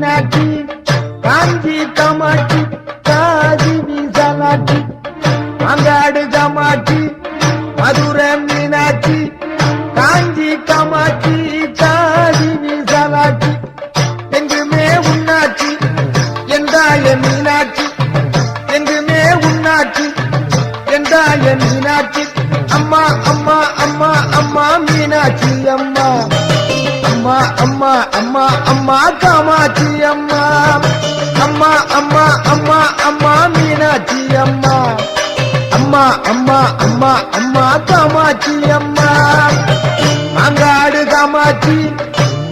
மீனாட்சி காஞ்சி காமாட்சி காதி விசாலாட்சி அங்காடு காமாட்சி மதுரை மீனாட்சி காஞ்சி காமாட்சி காதி விசாலாட்சி எங்குமே உன்னாட்சி என்றாய மீனாட்சி எங்குமே உன்னாட்சி என்றாய மீனாட்சி அம்மா அம்மா அம்மா அம்மா மீனாட்சி அம்மா அம்மா அம்மா அம்மா அம்மா காமாட்சி அம்மா அம்மா அம்மா அம்மா அம்மா மீனாட்சி அம்மா அம்மா அம்மா அம்மா அம்மா காமாட்சி அம்மா அங்காடு காமாட்சி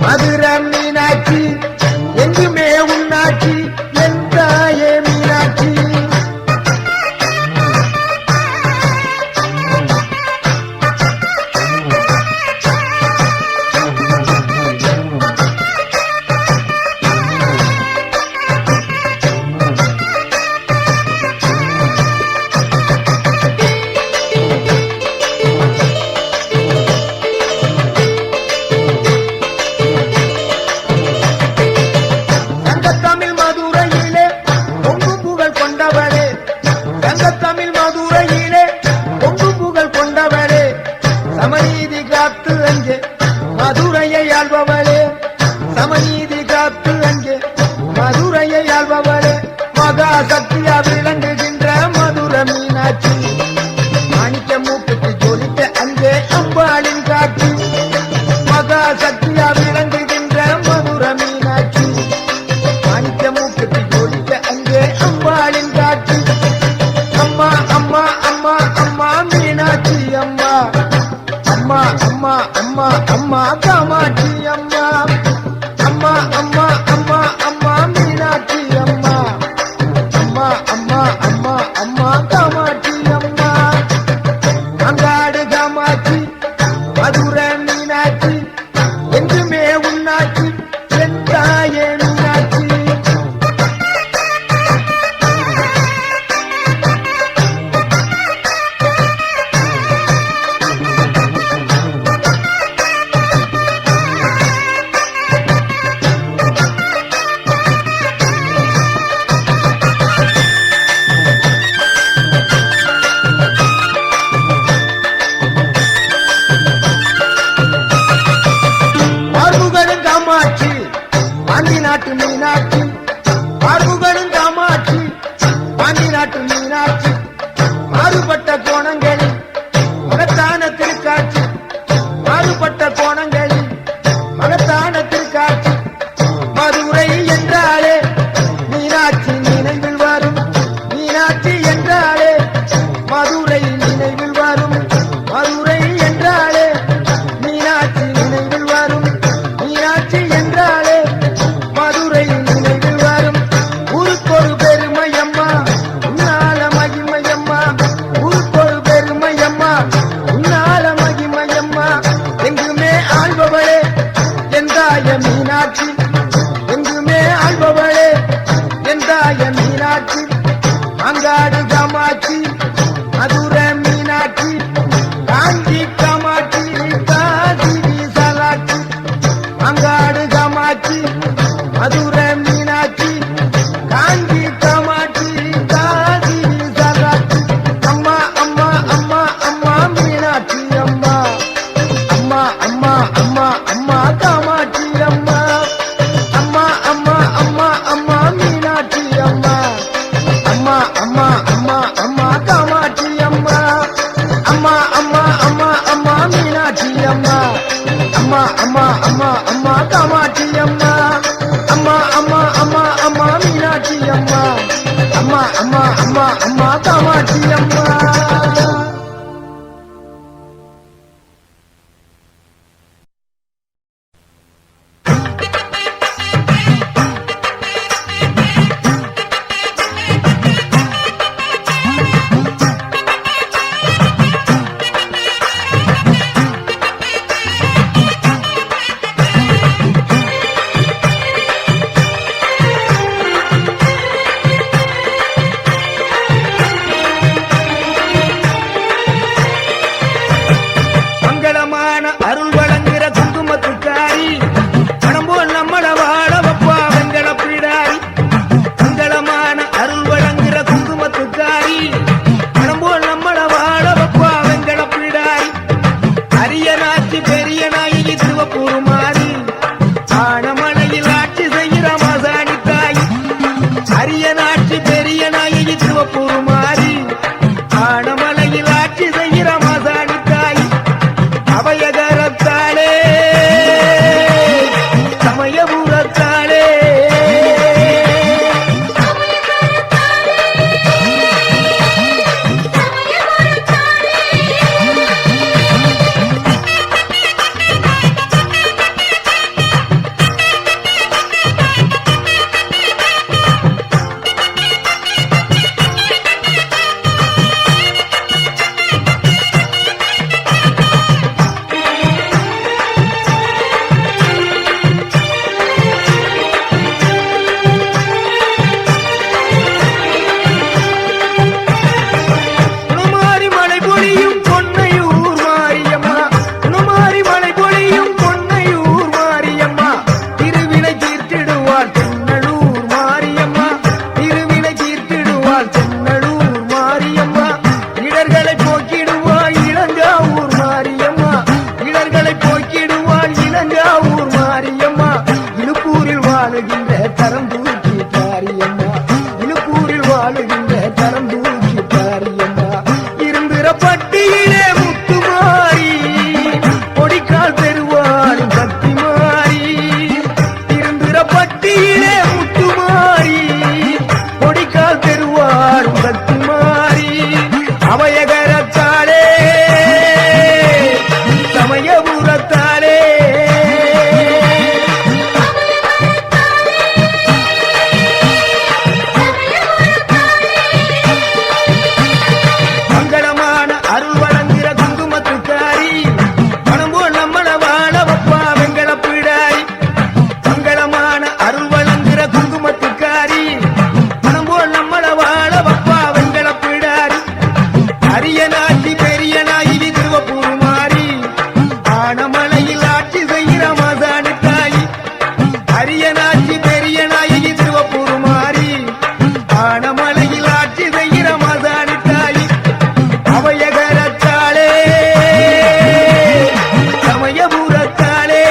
மதுரை மீனாட்சி எங்குமே உன்னாட்சி என்றாயே மீனாட்சி சமநீதி காத்து அங்கே மதுரையை ஆள்பவளே சமநீதி காத்து அங்கே மதுரையை ஆள்பவளே மகா சக்தியா விளங்குகின்ற மதுரை மீனாட்சி மாணிக்க மூக்குக்கு ஜொலித்த அங்கே அம்பாளின் காட்சி மகா சக்தியா விளங்குகின்ற மதுரை மீனாட்சி மாணிக்க மூக்குக்கு ஜொலித்த அங்கே அம்பாளின் காட்சி அம்மா அம்மா அம்மா அம்மா மீனாட்சி அம்மா அம்மா அம்மா அம்மா அம்மா காமாட்சி அம்மா அம்மா அம்மா அம்மா அம்மா மீனாட்சி அம்மா அம்மா அம்மா அம்மா அம்மா காமாட்சி அம்மா அங்காடு காமாட்சி மதுரை மீனாட்சி எங்குமே உன்னாட்சி செந்தாயே மீனாட்சி பாண்டி நாட்டு மீனாட்சி பார்வுகளும் காமாட்சி பாண்டி நாட்டு மீனாட்சி மாறுபட்ட கோணங்களில் மகத்தான திருக்காட்சி மாறுபட்ட கோணங்களில் மகத்தான திருக்காட்சி மதுரை என்றாலே மீனாட்சி நினைவில் வரும் மீனாட்சி என்றாலே மதுரை நினைவில் வரும் மதுரை என்றாலே மீனாட்சி நினைவில் வரும் மீனாட்சி என்றாலே மதுரை நினைவில் வரும் ஊருக்கொரு பெருமையம்மா உன்னால மகிமையம்மா ஊருக்கொரு பெருமையம்மா உன்னால மகிமையம்மா எங்குமே ஆள்பவளே எந்தாய மீனாட்சி எங்குமே ஆள்பவளே எந்தாய மீனாட்சி அங்காடு காமாட்சி மதுரை மீனாட்சி காஞ்சி காமாட்சி காசி விசாலாட்சி அங்காடு காமாட்சி மதுரை மீனாட்சி காஞ்சி காமாட்சி காசி விசாலாட்சி அம்மா அம்மா அம்மா அம்மா மீனாட்சி அம்மா அம்மா அம்மா அம்மா அம்மா காமாட்சி அம்மா அம்மா அம்மா அம்மா அம்மா மீனாட்சி அம்மா அம்மா அம்மா அம்மா அம்மா காமாட்சி அம்மா அம்மா அம்மா அம்மா அம்மா மீனாட்சி அம்மா அம்மா அம்மா அம்மா அம்மா காமாட்சி அம்மா அம்மா அம்மா அம்மா அம்மா மீனாட்சி அம்மா அம்மா அம்மா அம்மா அம்மா காமாட்சி அம்மா கரம் தூக்கி தாரியம்மா இழுப்பூரில் வாழுகின்ற கரம் தூக்கி தாரியம்மா இருந்திர பட்டியிலே முத்துமாரி பொடிக்கால் பெறுவாடும் சக்தி மாறி இருந்திர பட்டியிலே முத்துமாரி பொடிக்கால் பெறுவாடும் சக்தி மாறி அவையகரத்தாலே சமயபுரத்தாலே மங்களமான அருள் வழங்குகிற குங்குமத்துக்காரி மனம் போல் நம்மள வாழ வப்பா வெங்கல பிடாரி மங்களமான அருள் வழங்குகிற குங்குமத்துக்காரி மனம் போல் நம்மள வாழ வப்பா வெங்கல பிடாரி அரிய நாட்டி பெரிய நாயகி திருவப்பூர் மாறி ஆனமலையில் ஆட்சி செய்கிற மாசாணி தாயி அரிய நாட்டி பெரிய நாயகி திருவப்பூர் மாறி ஆனமலையில் ஆட்சி செய்கிற மாசாணி தாயி அவையகரத்தாளே சமயபுரத்தாளே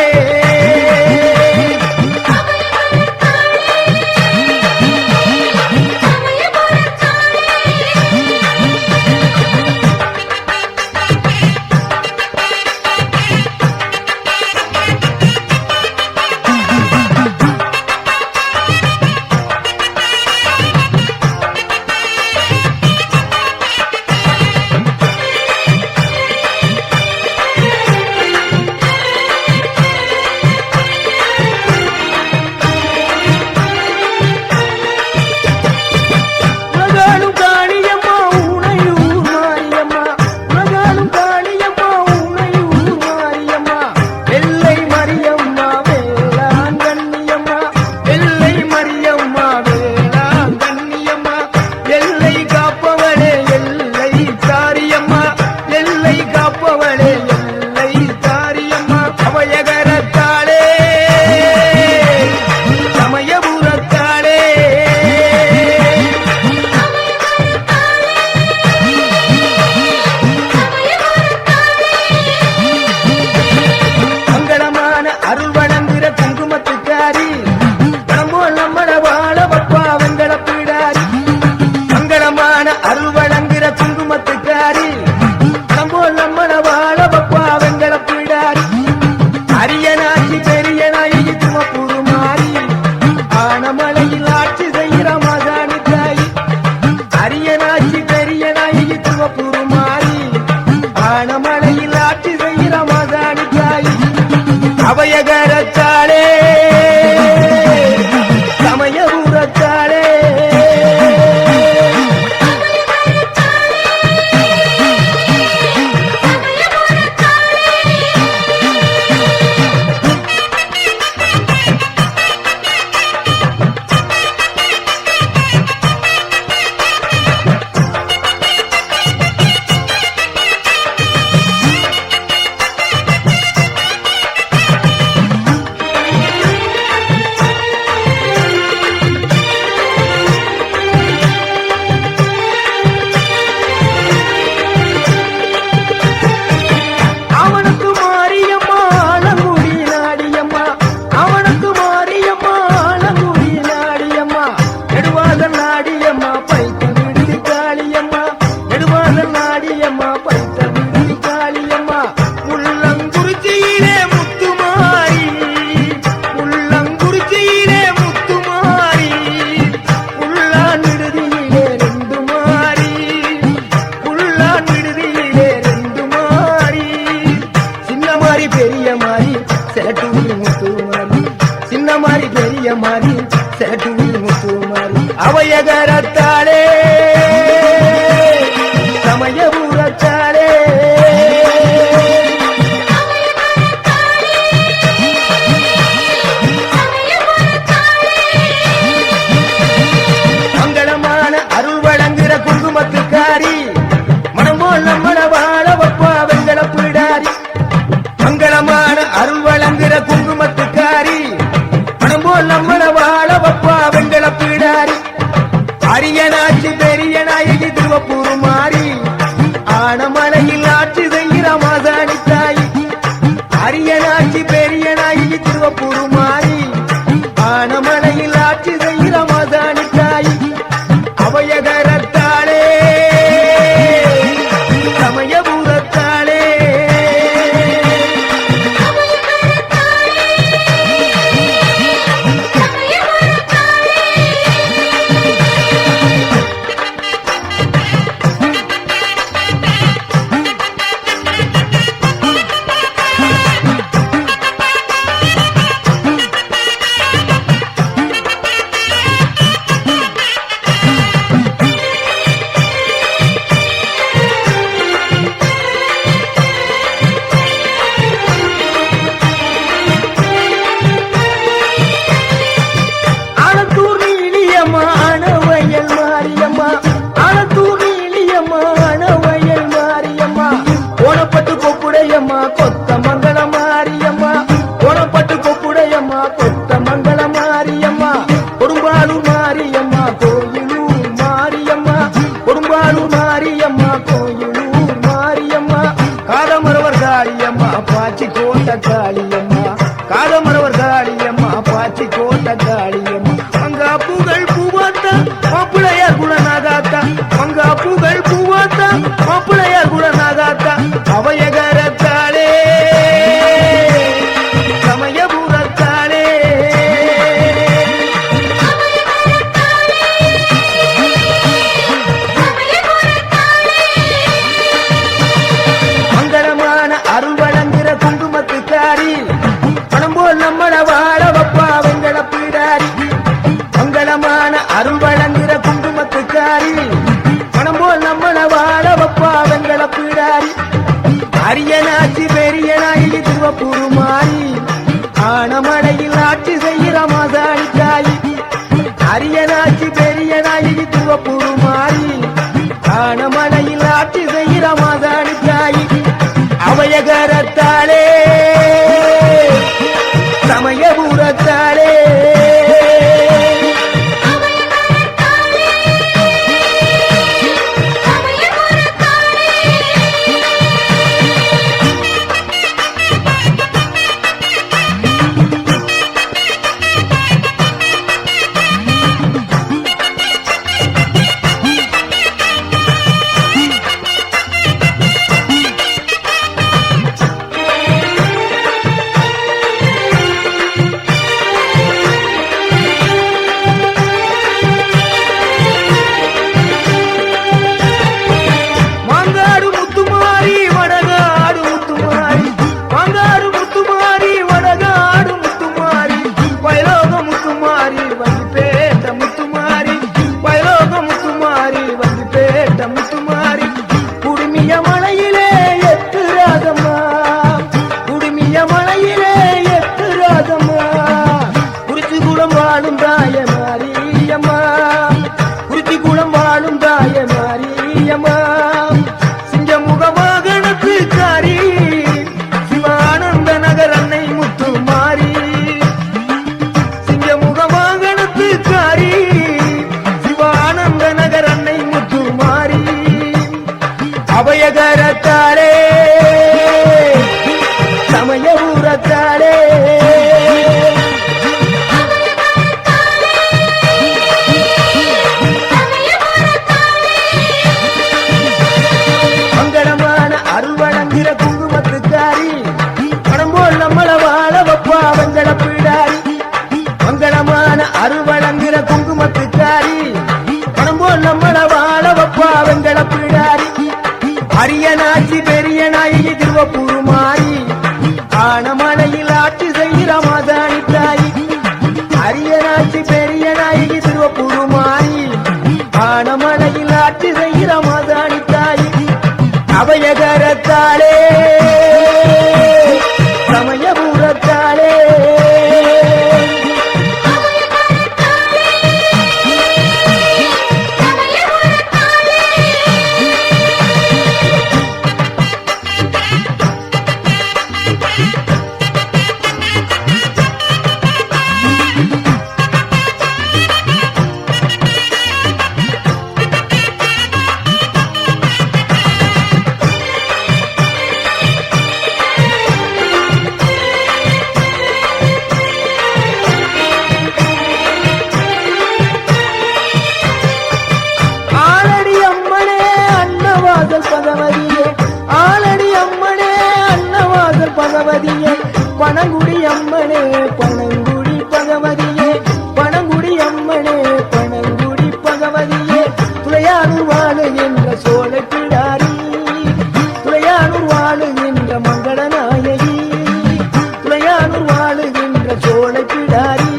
உலகாலும் காளியம்மா உனையூர் மாரியம்மா உலகாலும் காளியம்மா உனையூர் மாரியம்மா வெள்ளை மரியம்மா வேளாங்கண்ணியம்மா வெள்ளை மரியம்மா வேளாங்கண்ணியம்மா எல்லை காப்பவளே எல்லை தாரியம்மா எல்லை காப்பவளே எல்லை தாரியம்மா அவையகரத்தாளே சமயபுரத்தாளே மங்களமான அருள் வழங்குகிற குங்குமத்துக்காரி மனம் போல் நம்மள வாழ வப்பா வெங்கல பிடாரி மங்களமான அருள் வழங்குகிற குங்குமத்துக்காரி மனம் போல் நம்மள வாழ வப்பா வெங்கல பிடாரி அரிய நாட்சி பெரிய நாயகி திருவப்பூர் மாறி ஆனமலையில் ஆட்சி செய்கிற மாசாணி தாயி அரிய நாட்சி பெரிய நாயகி திருவப்பூர் மாறி ஆனமலையில் ஆட்சி செய்கிற மாசாணி தாயி அவையகரத்தாளே சமயபுரத்தாளே அவனுக்கு மாரியம்மா ஆலங்குடி நாடியம்மா அவனுக்கு மாரியம்மா ஆலங்குடி நாடியம்மா நெடுவாசல் நாடியம்மா பைத்த விடுதி காளியம்மா நெடுவாசல் நாடியம்மா பைத்த விடுதி காளியம்மா உள்ளங்குறிச்சியிலே முத்துமாரி உள்ளங்குறிச்சியிலே முத்துமாரி உள்ளான் விடுதியிலே ரெண்டு மாறி உள்ளான் விடுதியிலே ரெண்டு மாறி சின்ன மாறி பெரிய மாறி செலட்டூரி முத்து மாறி சின்ன மாறி பெரிய மாறி செலட்டூரி முத்து மாறி அவையகரத்தாளே சமயபுரத்தாளே மங்களமான அருள் வழங்குகிற குங்குமத்துக்காரி மனம் போல் நம்மள வாழ வப்பா வெங்கல பிடாரி மங்களமான அருள் வழங்குகிற குங்குமத்துக்காரி மனம் போல் நம்மள வாழ வப்பா வெங்கல பிடாரி அரிய நாட்சி பெரிய அருள் வழங்குற குங்குமத்துக்காரி மனம் போல் நம்மள வாழ வப்பா வெங்கல பீடாரி அரியனாச்சி பெரிய நாயகி திருவப்பூர் மாறி ஆனமடையில் ஆட்சி செய்கிற மாசாணிக்காயி அரியனாச்சி பெரிய நாயகி திருவப்பூர் மாறி ஆனமடையில் ஆட்சி செய்கிற மாசாணிக்காயி அவயகரத்தாளே சமயபுரத்தாளே அபயகரத்தாளே சமயபுரத்தாளே மங்களமான அருள் வழங்குகிற குங்குமத்துக்காரி மனம் போல் நம்மள வாழ வப்பா வெங்கல பீடாரி மங்களமான அருள் வழங்குகிற குங்குமத்துக்காரி மனம் போல் நம்மள வாழ வப்பா வெங்கல பீடாரி அரியனாச்சி பெரிய நாயகி திருவப்பூர் மாறி ஆனமலையில் ஆட்சி செய்கிற மாதாணி தாயி அரியனாச்சி பெரிய நாயகி திருவப்பூர் மாறி ஆனமலையில் ஆட்சி செய்கிற மாதாணி தாயி அபயகரத்தாளே சமயபுரத்தாளே பகவதியே பனங்குடி அம்மனே பனங்குடி பகவதியே பனங்குடி அம்மனே பனங்குடி பகவதியே துளையானூர் வாழுகின்ற சோழ பிடாரி துளையானூர் வாழுகின்ற மங்கள நாயகி துளையானூர் வாழுகின்ற சோழ பிடாரி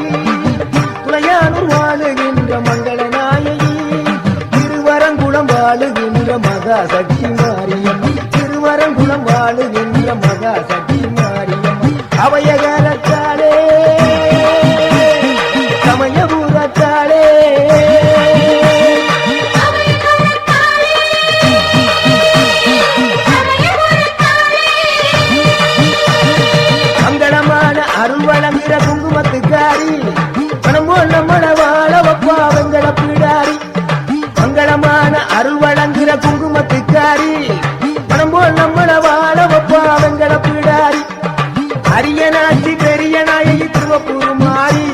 துளையானூர் வாழுகின்ற மங்கள நாயகி திருவரங்குளம் வாழுகின்ற மகா சக்தி மாரியம்மன் திருவரங்குளம் வாழுகின்ற மகா சக்தி மாரியம்மன் அபயகரத்தாளே சமயபுரத்தாளே மங்களமான அருள் வழங்குகிற குங்குமத்துக்காரி மனம் போல் நம்மள வாழ வப்பா வெங்கல பீடாரி மங்களமான அருள் வழங்குகிற குங்குமத்துக்காரி மனம் போல் நம்மள வாழ வப்பா வெங்கல பீடாரி அரியனாச்சி பெரிய நாயகி திருவப்பூர் மாறி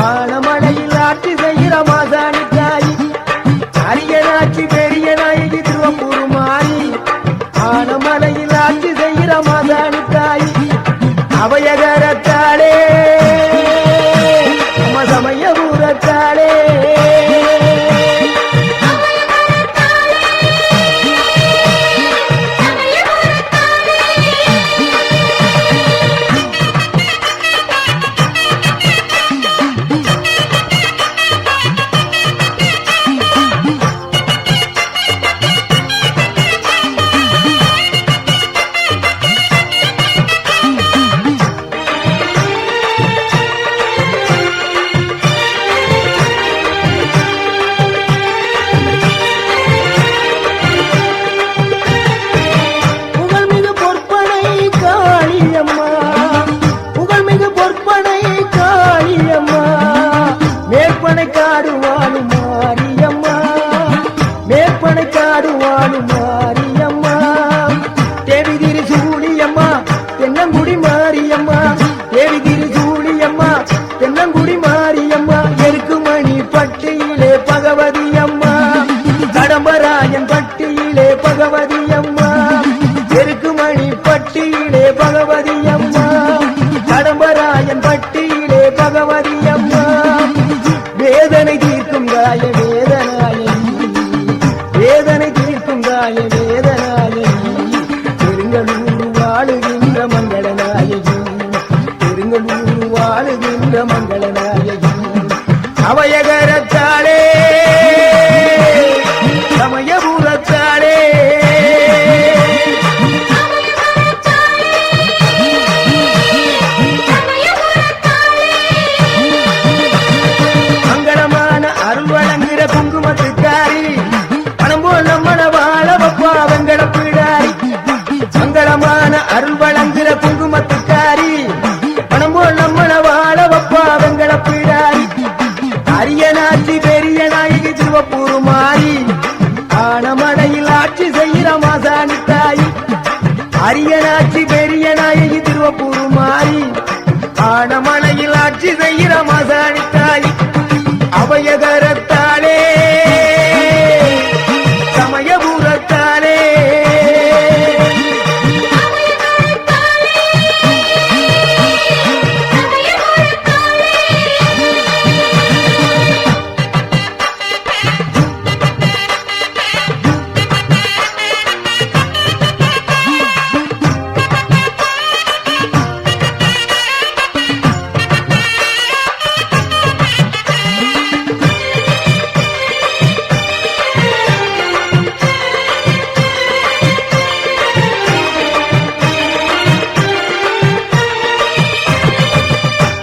ஆனமலையில் ஆட்சி செய்கிற மாசாணி தாயி அரியனாச்சி பெரிய நாயகி திருவப்பூர் மாறி ஆனமலையில் ஆட்சி செய்கிற மாசாணி தாயி அபயகரத்தாளே சமயபுரத்தாளே மேற்பனை காடு வாழும் மாரியம்மா மேற்பனை காடு வாழும் மாரியம்மா தேவி திரு சூழியம்மா தென்னங்குடி மாரியம்மா தேவி திரு சூழியம்மா தென்னங்குடி மாரியம்மா எருக்குமணி பட்டியிலே பகவதி அம்மா கடம்பராயன் பட்டியிலே பகவதி அம்மா எருக்குமணி பட்டியிலே பகவதி அம்மா கடம்பராயன் பட்டியிலே பகவதி அம்மா வேதனை தீர்க்கும் தாய வேதனாயி வேதனை தீர்க்கும் தாய வேதனாயி பெருங்களூர் வாழுகின்ற மங்களநாயகி பெருங்களூர் வாழுகின்ற மங்களநாயகி அவயகரத்தாளே சமயபுரத்தாளே மங்களமான அருள் வழங்குகிற குங்குமத்துக்காரி பணம் போல் நம்மள வாழ வப்பா வெங்கட பிடாரி மங்களமான அருள் வழங்குகிற குங்குமத்துக்காரி பணம் போல் நம்மள வாழ வப்பா வெங்கட பிடாரி அரியநாச்சி பெரிய நாயகி திருவப்பூர் மாறி ஆனமடையில் ஆட்சி செய்கிற மாசாணி தாய் அரியநாச்சி பெரிய நாயகி திருவப்பூர் மாறி ஆனமடையில் ஆட்சி செய்கிற மாசாணி தாய் அபயகரத்தாளே சமயபுரத்தாளே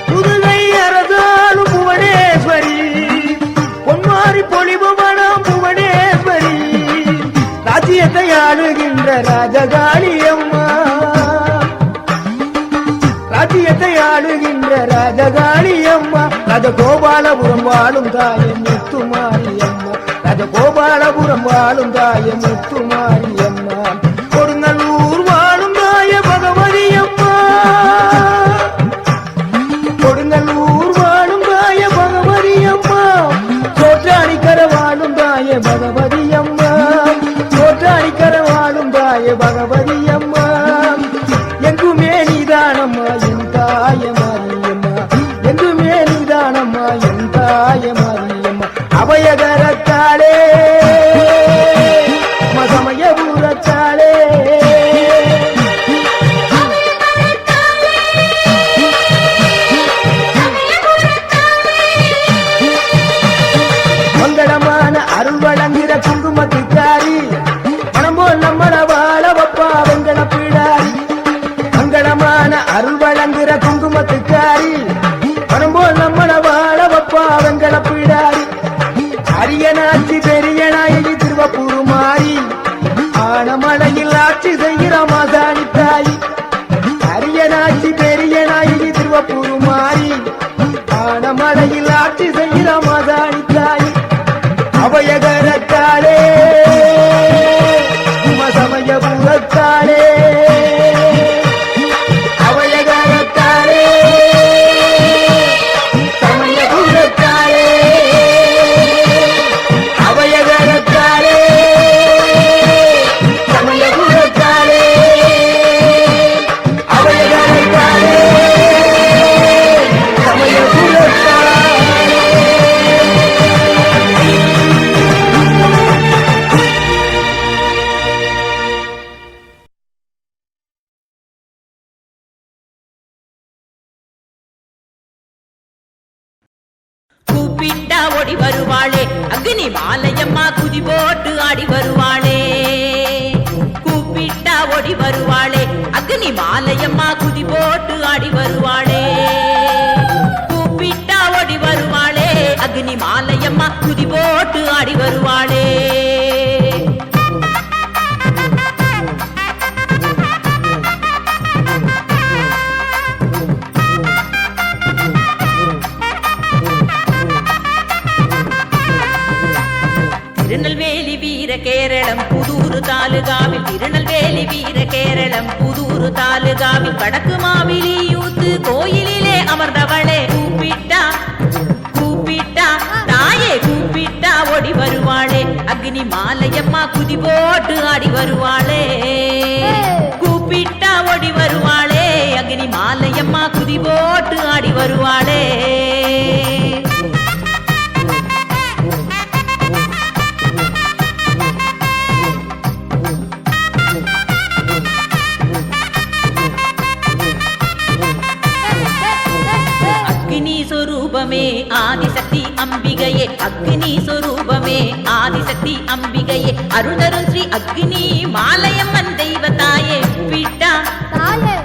புதுகை அரசாளும் புவனேஸ்வரி பொன்மாரி பொலிபவனம் புவனேஸ்வரி ராஜ்யத்தை ஆளுகின்ற ராஜகாளி அம்மா ராஜ்யத்தை ஆளுகின்ற ராஜகாளி அம்மா ராஜகோபாலபுரம் வாழும் தாய முத்துமாரி அம்மா ராஜகோபாலபுரம் வாழும் தாய முத்துமாரி அம்மா கொடுங்கல்லூர் வாழும் தாய பகவதி அம்மா கொடுங்கல்லூர் வாழும் தாய பகவதி அம்மா சோற்றாணிக்கர வாழும் தாய பகவதி அம்மா சோற்றாணிக்கர வாழும் தாய பகவதி அம்மா எங்குமே நீதானம்மா என் தாய மாரியம்மா எங்குமே நீதானம்மா என் தாய மாரியம்மா அபயகரத்தாளே சமயபுரத்தாளே மங்களமான அருள் வழங்குகிற குங்குமத்துக்காரி பணம் போல் நம்மள வாழ வப்பா வெங்கட பிடாரி மங்களமான அருள் வழங்குகிற குங்குமத்துக்காரி பணம் போல் நம்மள வாழ வப்பா வெங்கட பிடாரி அரியநாச்சி பெரிய நாயகி திருவப்பூர் மாறி ஆனமலையில் ஆட்சி செய்கிற மாசாணி தாய் அரியநாச்சி பெரிய நாயகி திருவப்பூர் மாறி ஆனமலையில் ஆட்சி செய்கிற மாசாணி தாய் அபயகரத்தாளே சமயபுரத்தாளே அபயகரத்தாளே சமயபுரத்தாளே அபயகரத்தாளே சமயபுரத்தாளே அபயகரத்தாளே சமயபுரத்தாளே கூப்பிட்டா ஓடி வருவாளே அக்னி மாலையம்மா குதி போட்டு ஆடி வருவாளே கூப்பிட்டா ஓடி வருவாளே அக்னி மாலையம்மா குதி போட்டு ஆடி வருவாளே கூப்பிட்டா ஓடி வருவாளே அக்னி மாலையம்மா குதி போட்டு ஆடி வருவாளே வீர கேரளம் புதூரு தாலுகாவில் திருநெல்வேலி வீர கேரளம் புதூரு தாலுகாவில் வடக்கு மாவிலி யூத்து கோயிலிலே அமர்ந்தவளே கூப்பிட்டா கூப்பிட்டா தாயே கூப்பிட்டா ஓடி வருவாளே அக்னி மாலையம்மா குதி போட்டு ஆடி வருவாளே கூப்பிட்டா ஓடி வருவாளே அக்னி மாலையம்மா குதி போட்டு ஆடி வருவாளே ஆதிசக்தி அம்பிகையே அக்னி சொரூபமே ஆதிசக்தி அம்பிகையே அருள்தரும் ஸ்ரீ அக்னி மாலையம்மன் தெய்வத்தாயே கூப்பிட்டா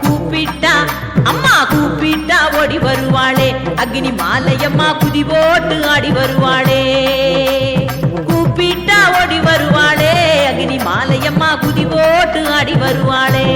கூப்பிட்டா அம்மா கூப்பிட்டா ஓடி வருவாளே அக்னி மாலையம்மா குதி போட்டு ஆடி வருவாளே கூப்பிட்டா ஓடி வருவாளே அக்னி மாலையம்மா குதி போட்டு ஆடி வருவாளே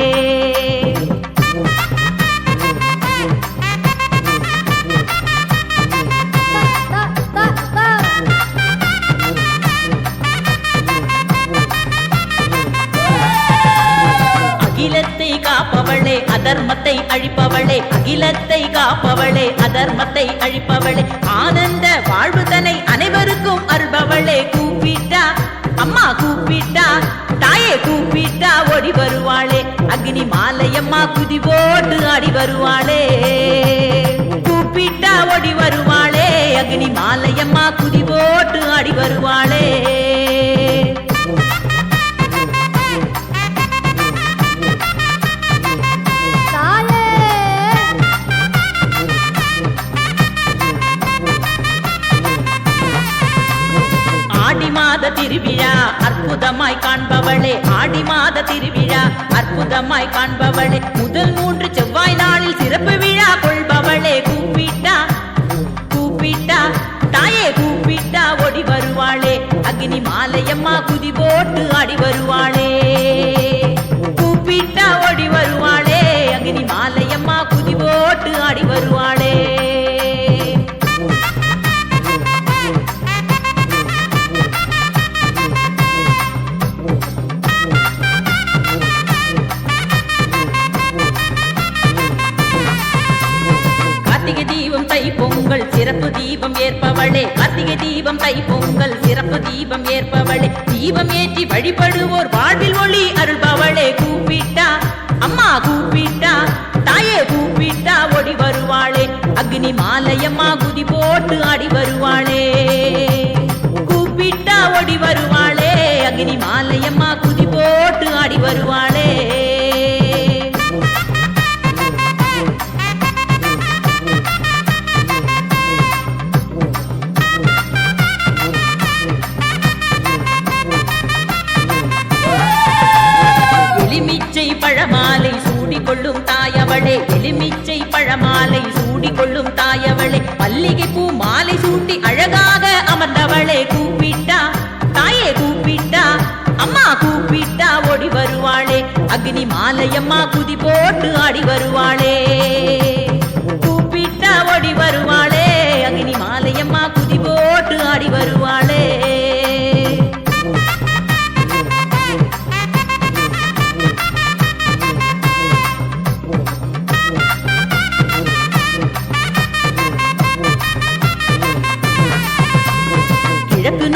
அகிலத்தை காப்பவளே அதர்மத்தை அழிப்பவளே அகிலத்தை காப்பவளே அதர்மத்தை அழிப்பவளே ஆனந்த வாழ்வுதனை அனைவருக்கும் அருள்பவளே கூப்பிட்டா அம்மா கூப்பிட்டா தாயே கூப்பிட்டா ஓடி வருவாளே அக்னி மாலையம்மா குதி போட்டு ஆடி வருவாளே கூப்பிட்டா ஓடி வருவாளே அக்னி மாலையம்மா குதி போட்டு ஆடி வருவாளே திருவிழா அற்புதமாய் காண்பவளே ஆடி மாத திருவிழா அற்புதமாய் காண்பவளே முதல் 3 செவ்வாய் நாளில் சிறப்பு விழா கொள்பவளே கூப்பிட்டா கூப்பிட்டா தாயே கூப்பிட்டா ஓடி வருவாளே அக்னி மாலையம்மா குதி போட்டு ஆடி வருவாளே கூப்பிட்டா ஓடி வருவாளே அக்னி மாலையம்மா குதி போட்டு ஆடி வருவாளே பொங்கல் சிறப்பு தீபம் ஏற்பவளே கார்த்திகை தீபம் தை பொங்கல் சிறப்பு தீபம் ஏற்பவளே தீபம் ஏற்றி வழிபடுவோர் வாழ்வில் ஒளி அருள்பவளே கூப்பிட்டா அம்மா கூப்பிட்டா தாயே கூப்பிட்டா ஓடி வருவாளே அக்னி மாலையம்மா குதி போட்டு ஆடி வருவாளே கூப்பிட்டா ஓடி வருவாளே அக்னி மாலையம்மா குதி போட்டு ஆடி வருவாளே பழமாலை சூடிக்கொள்ளும் தாயவளே எலுமிச்சை பழமாலை சூடிக்கொள்ளும் தாயவளே மல்லிகை பூ மாலை சூட்டி அழகாக அமர்ந்தவளே கூப்பிட்டா தாயே கூப்பிட்டா அம்மா கூப்பிட்டா ஓடி வருவாளே அக்னி மாலையம்மா குதி போட்டு ஆடி வருவாளே கூப்பிட்டா ஓடி வருவாளே அக்னி மாலையம்மா குதி போட்டு ஆடி வருவாளே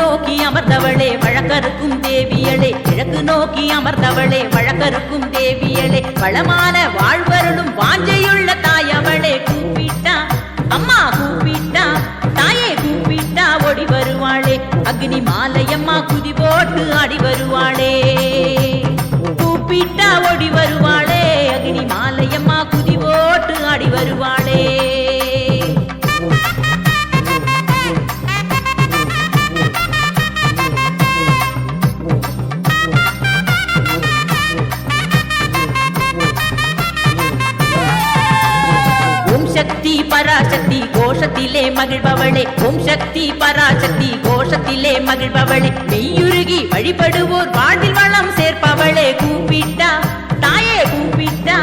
நோக்கி அமர்ந்தவளே வழக்கருக்கும் தேவியளே கிழக்கு நோக்கி அமர்ந்தவளே வழக்கருக்கும் தேவியளே வளமான வாழ்வருளும் வாஞ்சையுள்ள தாயவளே கூப்பிட்டா அம்மா கூப்பிட்டா தாயே கூப்பிட்டா ஓடி வருவாளே அக்னி மாலையம்மா குதி போட்டு ஆடி வருவாளே கூப்பிட்டா ஓடி வருவாளே அக்னி மாலையம்மா குதி போட்டு ஆடி வருவாளே சக்தி பராசக்தி கோஷத்திலே மகிழ்பவளே ஓம் சக்தி பராசக்தி கோஷத்திலே மகிழ்பவளே மெய்யுருகி வழிபடுவோர் வாழ்வில் வளம் சேர்ப்பவளே கூப்பிட்டா தாயே கூப்பிட்டா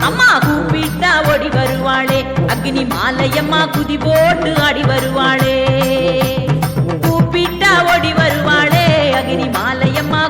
அம்மா கூப்பிட்டா ஓடி வருவாளே அக்னி மாலையம்மா குதி போட்டு ஆடி வருவாளே கூப்பிட்டா ஓடி வருவாளே அக்னி மாலையம்மா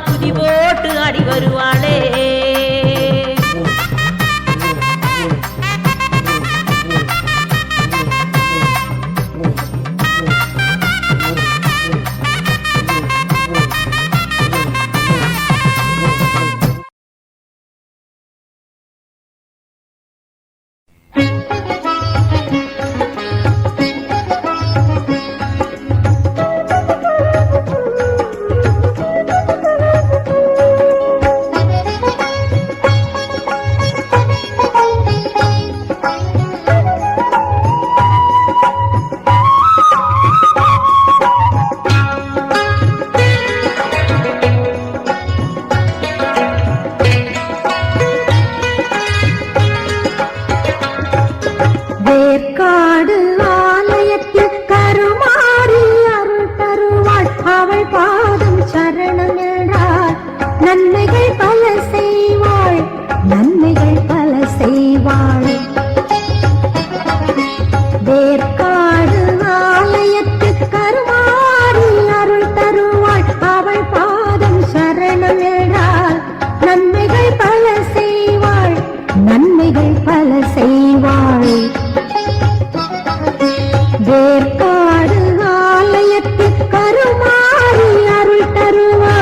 நன்மைகள் பல செய்வாள், நன்மைகள் பல செய்வாள். வேற்காடு ஆலயத்து கருமாறி அருள் தருவாள், அவள் பாதம் சரணம் என்றால் நன்மைகள் பல செய்வாள், நன்மைகள் பல செய்வாள். வேற்காடு ஆலயத்து கருமாறி அருள் தருவாள்.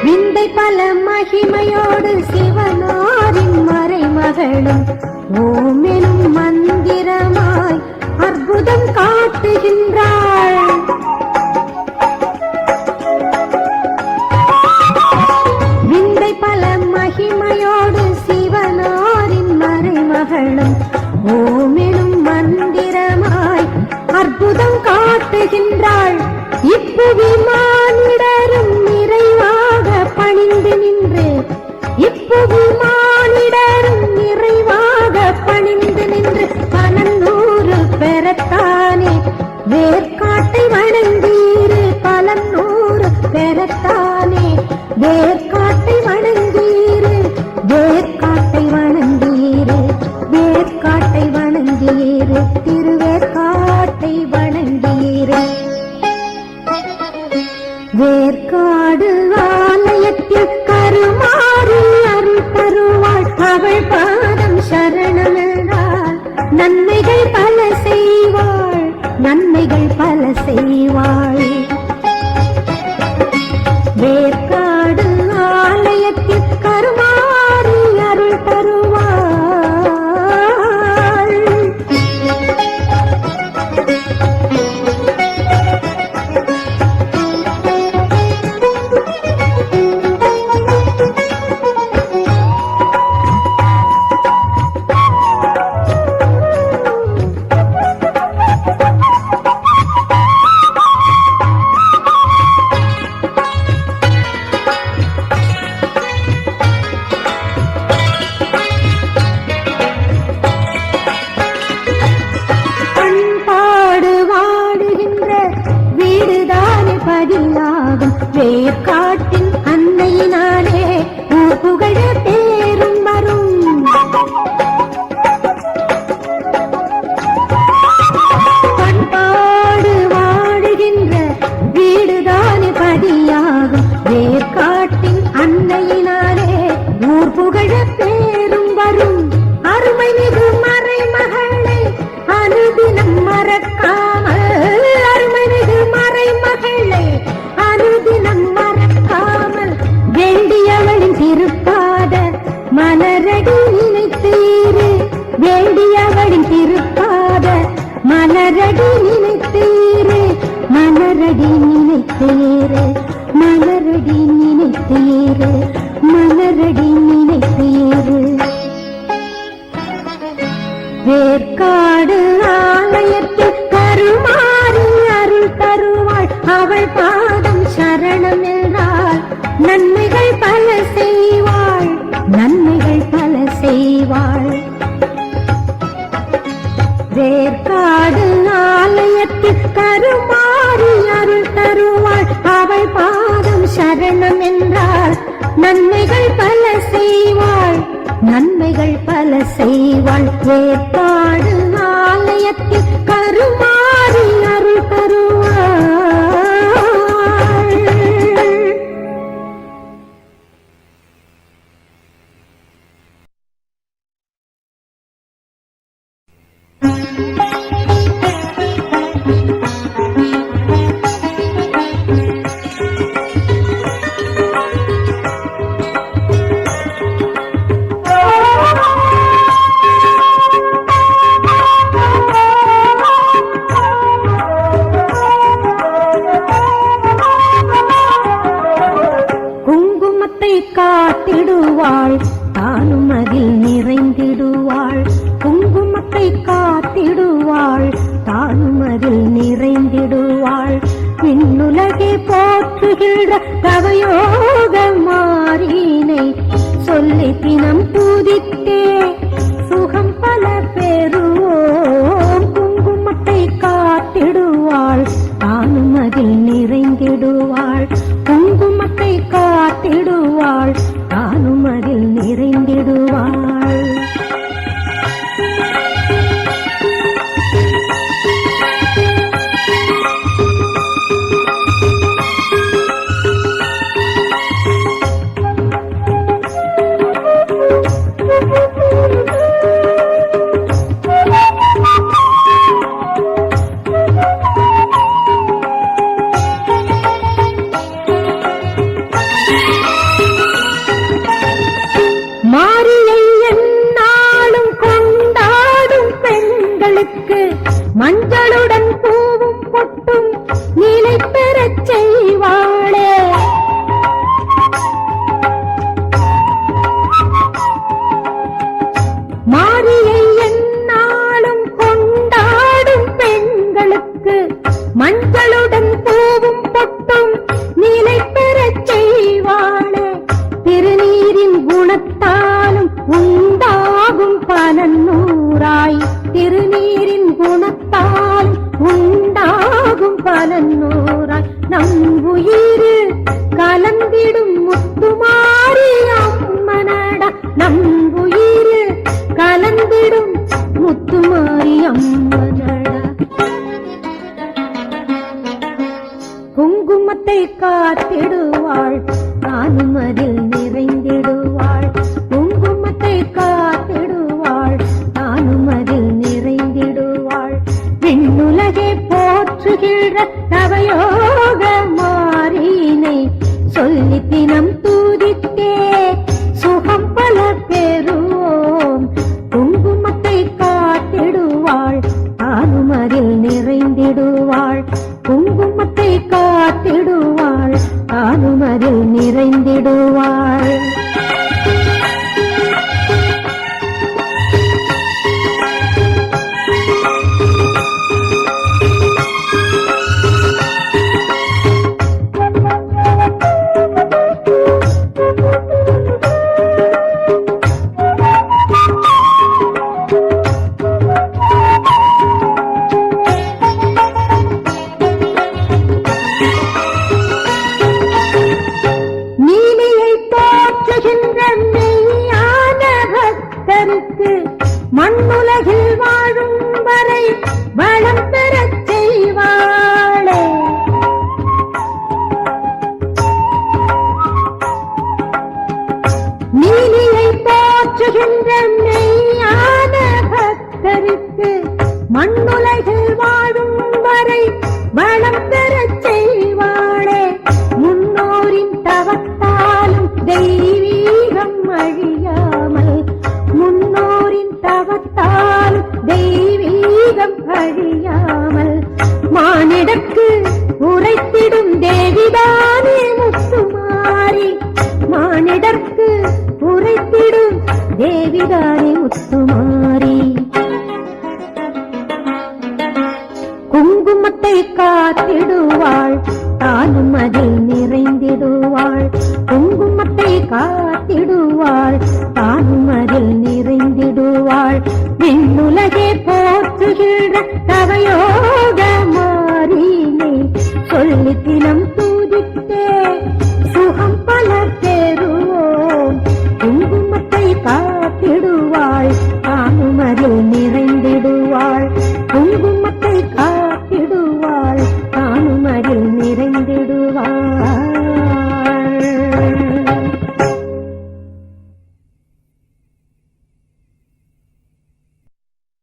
விந்தை பல மகிமையோடு சிவனாரின் மறைமகளும் ஓமெனும் மந்திரமாய் அற்புதம் காட்டுகின்றாள். விந்தை பல மகிமையோடு சிவனாரின் மறைமகளும் ஓமெனும் மந்திரமாய் அற்புதம் காட்டுகின்றாள். இப்புவி மானிடரும் நிறைவாக பணிந்து நின்று, இப்புவி மானிடரும் நிறைவாக பணிந்து நின்று பலநூறு பெறத்தானே வேர்க்காட்டை வணங்கீரு, பலநூறு பெறத்தானே வேர்க்காட்டை வணங்கீரு, வேர்க்காட்டை வணங்கீரு, வேர்க்காட்டை வணங்கீரு, திருவேற்காட்டை வணங்கீரு. வேற்காடு ஆலயத்தில் கருமாறி அருள் தருவாள், அவள் பாதம் சரணம் என்றால் நன்மைகள் பல செய்வாள், நன்மைகள் பல செய்வாள். வேற்காடு ஆலயத்தில் கருமாறி அருள் தருவாள். வேர்க்காட்டின் அன்னையினாலே ஊர் புகழ பேரும் வரும். பண்பாடு வாழுகின்ற வீடுதானே பதியாகும். வேர்க்காட்டின் அன்னையினாலே ஊர் புகழ பேரும் வரும். அருமை மிகு மறைமகளை அனுதினம் மறக்காமல், அருமை மிகு மறைமகளை அனுதினம் மறக்காமல் வேண்டியவளின் திருப்பாத மலரடி நினைத்தீரு, வேண்டியவளின் திருப்பாத மலரடி நினைத்தீரு, மலரடி நினைத்தீரு, மலரடி நினைத்தீரு, மலரடி நினைத்தீரு. வேற்காடு ஆலயத்தில் கருமாறி அருள் தருவாள், அவள் பாதம் சரணம் என்றால் நன்மைகள் பல செய்வாள், நன்மைகள் பல செய்வாள். வேற்காடு ஆலயத்தில் கருமாறி அருள் தருவாள், அவள் பாதம் சரணம் என்றால் நன்மைகள் பல செய்வாள், நன்மைகள் பல செய்வாள். வேற்காடு ஆலயத்தில் கருமாறி அருள் தருவாள். தானும் அதில் நிறைந்திடுவாள். விண்ணுலகை போற்றுகின்ற தவயோக மாறினை சொல்லி தினம் பூதித்தே சுகம் பல பெறுவோம். குங்குமத்தை காத்திடுவாள், தானும் அதில் நிறைந்திடுவாள். குங்குமத்தை காத்திடுவாள், தானும் அதில் நிறைந்திடுவாள். மாரியை எந்நாளும் கொண்டாடும் பெண்களுக்கு மஞ்சளுடன் பூவும் பொட்டும் நிலை பெறச் செய்வாளே. மாரியை எந்நாளும் கொண்டாடும் பெண்களுக்கு மஞ்சளுடன் பூவும் பொட்டும் நிலை பெறச் செய்வாளே. திருநீரின் குணத்தாலும் உண்டாகும் பலன் நூறாய், திருநீரின் குணத்தால் உண்டாகும் பலன் நூறாய். நம் உயிரு கலந்திடும் முத்துமாரி அம்மனடா, நம் உயிரு கலந்திடும் முத்துமாரி அம்மனடா. குங்குமத்தை காத்திடுவாள், தானும் அதில் நிறைந்திடுவாள். குங்குமத்தை காத்திடுவாள், தானும் அதில் நிறைந்திடுவாள். விண்ணுலகை போற்றுகின்ற தவயோக மாறினை சொல்லி தினம் தூதித்தே சுகம் பல பெறுவோம். குங்குமத்தை காத்திடுவாள், தானும் அதில் நிறைந்திடுவாள். குங்குமத்தை காத்திடுவாள், தானும் அதில் நிறைந்திடுவாள். மண்ணுலகில் வாழும் வரை வளம் பெறச் செய்வாளே. நீலியை போற்றுகின்ற மெய்யான பக்தருக்கு மண்ணுலகில் வாழும் வரை வளம் பெறச் செய்வாளே. முன்னோரின் தவத்தாலும் தெய்வீகம் அழியாமல், முன்னோரின் தவத்தால் தெய்வீகம் அழியாமல், மானிடக்கு உரைத்திடும் தேவிதானே முத்துமாரி. மானிடற்கு உரைத்திடும் தேவிதானே முத்துமாரி. குங்குமத்தை காத்திடுவாள், தானும் அதில் நிறைந்திடுவாள். குங்குமத்தை காத்திடுவாள், தானும் அதில் நிறைந்திடுவாள். விண்ணுல